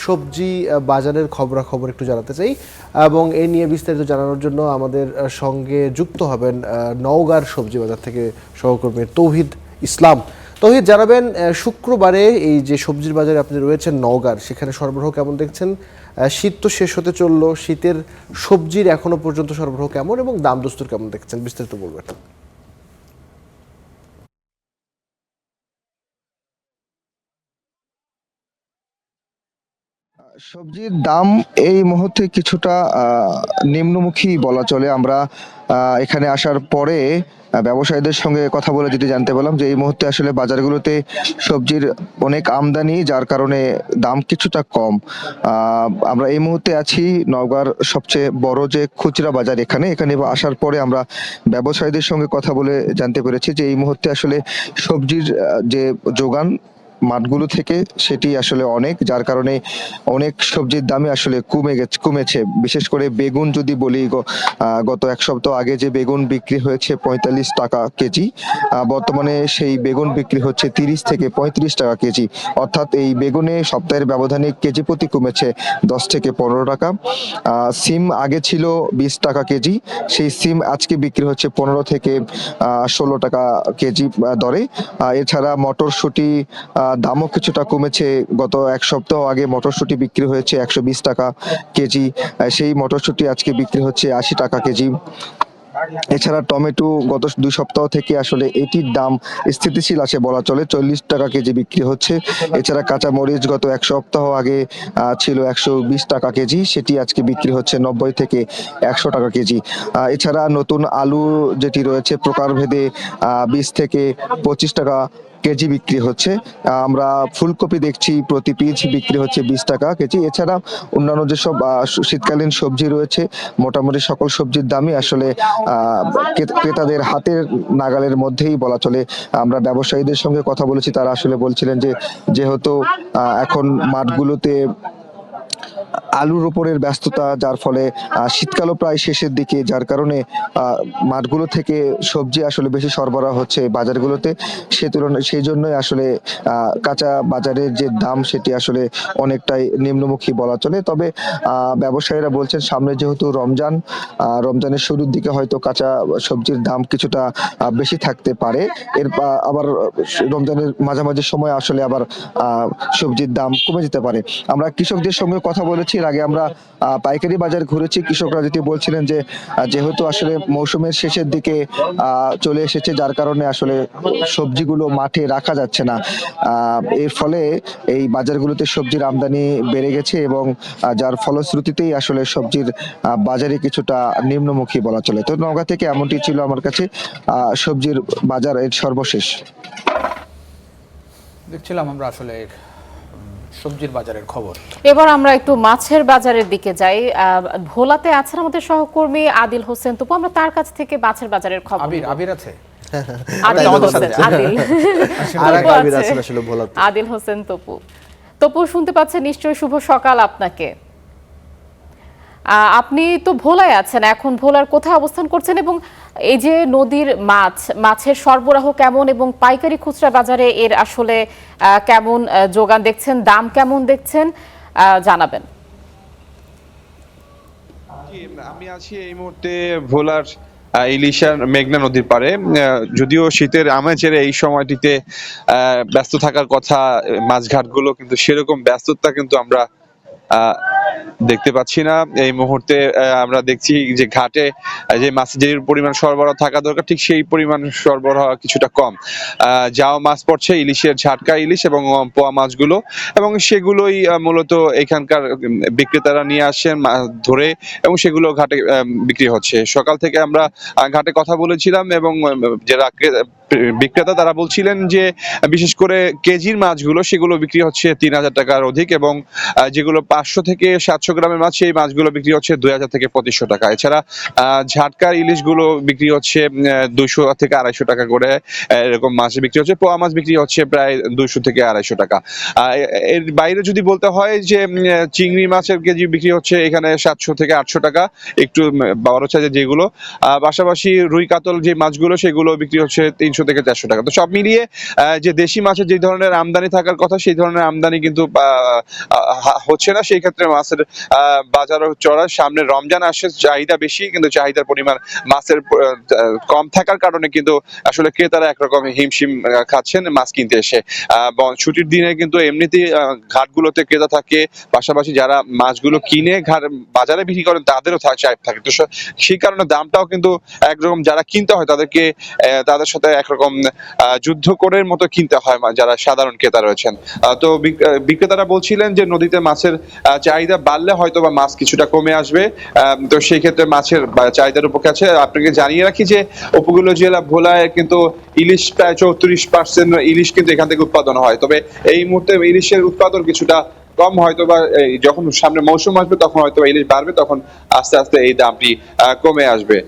সবজি বাজারের খবরাখবর একটু জানাতে চাই এবং এই নিয়ে বিস্তারিত জানানোর জন্য আমাদের সঙ্গে যুক্ত হবেন নওগাঁর সবজি বাজার থেকে সহকর্মী তৌহিদ ইসলাম। তৌহিদ, জানাবেন শুক্রবারে এই যে সবজির বাজারে আপনি রয়েছেন নওগাঁর, সেখানে সরবরাহ কেমন দেখছেন? শীত তো শেষ হতে চললো, শীতের সবজির এখনো পর্যন্ত সরবরাহ কেমন এবং দাম দস্তুর কেমন দেখছেন, বিস্তারিত বলবেন। সবজির দাম এই মুহূর্তে কিছুটা নিম্নমুখী বলা চলে। আমরা এখানে আসার পরে ব্যবসায়ীদের সঙ্গে কথা বলে যেটি জানতে পারলাম যে এই মুহূর্তে আসলে বাজারগুলোতে সবজির অনেক আমদানি, যার কারণে দাম কিছুটা কম। আমরা এই মুহূর্তে আছি নওগাঁর সবচেয়ে বড় যে খুচরা বাজার, এখানে আসার পরে আমরা ব্যবসায়ীদের সঙ্গে কথা বলে জানতে পেরেছি যে এই মুহূর্তে আসলে সবজির যে যোগান মাঠগুলো থেকে সেটি আসলে অনেক, যার কারণে অনেক সবজির দামই আসলে কমেছে। বিশেষ করে বেগুন যদি বলি, গত এক সপ্তাহ আগে যে বেগুন বিক্রি হয়েছে 45 টাকা কেজি, বর্তমানে সেই বেগুন বিক্রি হচ্ছে 30 থেকে 35 টাকা কেজি। অর্থাৎ এই বেগুনে সপ্তাহের ব্যবধানে কেজি প্রতি কমেছে 10 থেকে 15 টাকা। সিম আগে ছিল 20 টাকা কেজি, সেই সিম আজকে বিক্রি হচ্ছে 15 থেকে 16 টাকা কেজি দরে। এছাড়া মটরশুঁটি দামও কিছুটা কমেছে। গত এক সপ্তাহ আগে মটরশুঁটি বিক্রি হয়েছে 120 টাকা কেজি, সেই মটরশুঁটি আজকে বিক্রি হচ্ছে 80 টাকা কেজি। এছাড়া টমেটো গত 2 সপ্তাহ থেকে আসলে এটির দাম স্থিতিশীল আছে বলা চলে, 40 টাকা কেজি বিক্রি হচ্ছে। এছাড়া কাঁচা মরিচ গত এক সপ্তাহ আগে ছিল 120 টাকা কেজি, সেটি আজকে বিক্রি হচ্ছে 90 থেকে 100 টাকা কেজি। এছাড়া নতুন আলু যেটি রয়েছে প্রকারভেদে 20 থেকে 25 টাকা কেজি বিক্রি হচ্ছে। আমরা ফুলকপি দেখছি প্রতি পিস বিক্রি হচ্ছে 20 টাকা কেজি। এছাড়া অন্যান্য যেসব শীতকালীন সবজি রয়েছে, মোটামুটি সকল সবজির দামই আসলে ক্রেতাদের হাতের নাগালের মধ্যেই বলা চলে। আমরা ব্যবসায়ীদের সঙ্গে কথা বলেছি, তারা আসলে বলছিলেন যে যেহেতু এখন মাঠগুলোতে আলুর উপরের ব্যস্ততা, যার ফলে শীতকালও প্রায় শেষের দিকে, যার কারণে মাঠগুলো থেকে সবজি আসলে বেশি সরবরাহ হচ্ছে বাজারগুলোতে। সেই জন্যই আসলে কাঁচা বাজারের যে দাম সেটি আসলে অনেকটাই নিম্নমুখী বলা চলে। তবে ব্যবসায়ীরা বলছেন সামনে যেহেতু রমজানের শুরুর দিকে হয়তো কাঁচা সবজির দাম কিছুটা বেশি থাকতে পারে। আবার রমজানের মাঝামাঝি সময় আসলে আবার সবজির দাম কমে যেতে পারে। আমরা কৃষকদের সঙ্গে কথা বলেছি, এর আগে আমরা পাইকারি বাজার ঘুরেছি। কৃষকরা যেটি বলছিলেন যে যেহেতু আসলে মৌসুমের শেষের দিকে চলে এসেছে, যার কারণে আসলে সবজিগুলো মাঠে রাখা যাচ্ছে না। এর ফলে এই বাজারগুলোতে সবজির আমদানি বেড়ে গেছে এবং যার ফলশ্রুতিতেই আসলে সবজির বাজারে কিছুটা নিম্নমুখী বলা চলে। তো নওগাঁ থেকে এমনটি ছিল আমার কাছে সবজির বাজার এর সর্বশেষ। দেখছিলাম আমরা আসলে সবজির বাজারের খবর। এবার আমরা একটু মাছের বাজারের দিকে যাই। ভোলাতে আছেন আমাদের সহকর্মী আদিল হোসেন তপু, আমরা তার কাছ থেকে মাছের বাজারের খবর। আবির আছে আদিল হোসেন তপু শুনতে পাচ্ছেন নিশ্চয়ই? শুভ সকাল আপনাকে। আপনি তো ভোলায় আছেন, এখন ভোলার কোথায় অবস্থান করছেন এবং এই যে নদীর মাছের সরবরাহ কেমন এবং পাইকারি খুচরা বাজারে এর আসলে কেমন যোগান দেখছেন, দাম কেমন দেখছেন, জানাবেন। আমি আছি এই মুহূর্তে ভোলার ইলিশার মেঘনা নদীর পাড়ে। যদিও শীতের আমেজের এই সময়টিতে ব্যস্ত থাকার কথা মাছঘাটগুলো, কিন্তু সেরকম ব্যস্ততা কিন্তু আমরা দেখতে পাচ্ছি না এই মুহূর্তে। আমরা দেখছি যে ঘাটে যে মাছের পরিমাণ সরবরাহ থাকা দরকার, ঠিক সেই পরিমাণ সরবরাহ কিছুটা কম। যাও মাছ পড়ছে ইলিশের ঝাটকা ইলিশ এবং পোয়া মাছগুলো, এবং সেগুলোই মূলত এখানকার বিক্রেতারা নিয়ে আসেন ধরে, এবং সেগুলো ঘাটে বিক্রি হচ্ছে। সকাল থেকে আমরা ঘাটে কথা বলেছিলাম এবং যারা বিক্রেতা তারা বলছিলেন যে বিশেষ করে কেজির মাছগুলো সেগুলো বিক্রি হচ্ছে 3000 টাকার অধিক, এবং যেগুলো 500 থেকে 700 গ্রামের মাছ সেই মাছগুলো বিক্রি হচ্ছে 2000 থেকে 2500 টাকা। এছাড়া ঝাটকার ইলিশগুলো বিক্রি হচ্ছে 200 থেকে 250 টাকা করে, এরকম মাছ বিক্রি হচ্ছে। পোয়া মাছ বিক্রি হচ্ছে প্রায় 200 থেকে 250 টাকা। এর বাইরে যদি বলতে হয় যে চিংড়ি মাছের কেজি বিক্রি হচ্ছে এখানে 700 থেকে 800 টাকা, একটু বড় সাইজের যেগুলো। পাশাপাশি রুই কাতল যে মাছগুলো সেগুলো বিক্রি হচ্ছে 300 350 থেকে 400 টাকা। তো সব মিলিয়ে যে দেশি মাছের যে ধরনের আমদানি থাকার কথা সেই ধরনের আমদানি কিন্তু হচ্ছে না। সেই ক্ষেত্রে মাছের বাজারও চড়া, সামনে রমজান আসছে, চাহিদা বেশি কিন্তু চাহিদার পরিমাণ মাছের কম থাকার কারণে কিন্তু আসলে ক্রেতারা একরকম হিমশিম খাচ্ছেন মাছ কিনতে এসে। ছুটির দিনে কিন্তু এমনিতেই ঘাটগুলোতে ক্রেতা থাকে, পাশাপাশি যারা মাছগুলো কিনে বাজারে বিক্রি করেন তাদেরও চাপ থাকে। তো সেই কারণে দামটাও কিন্তু একরকম, যারা কিনতে হয় তাদেরকে তাদের সাথে একরকম যুদ্ধ করে মতো কিনতে হয় যারা সাধারণ ক্রেতা রয়েছেন। তো বিক্রেতারা বলছিলেন যে নদীতে মাছের চাহিদা বাড়লে হয়তো বা মাছ কিছুটা কমে আসবে। তো সেই ক্ষেত্রে মাছের চাহিদার উপর আছে। আপনাকে জানিয়ে রাখি যে উপকূলীয় জেলা ভোলায় কিন্তু ইলিশ প্রায় 34% ইলিশ কিন্তু এখান থেকে উৎপাদন হয়। তবে এই মুহূর্তে ইলিশের উৎপাদন কিছুটা কম, হয়তো বা যখন সামনে মৌসুম আসবে তখন হয়তো ইলিশ বাড়বে, তখন আস্তে আস্তে এই দামটি কমে আসবে।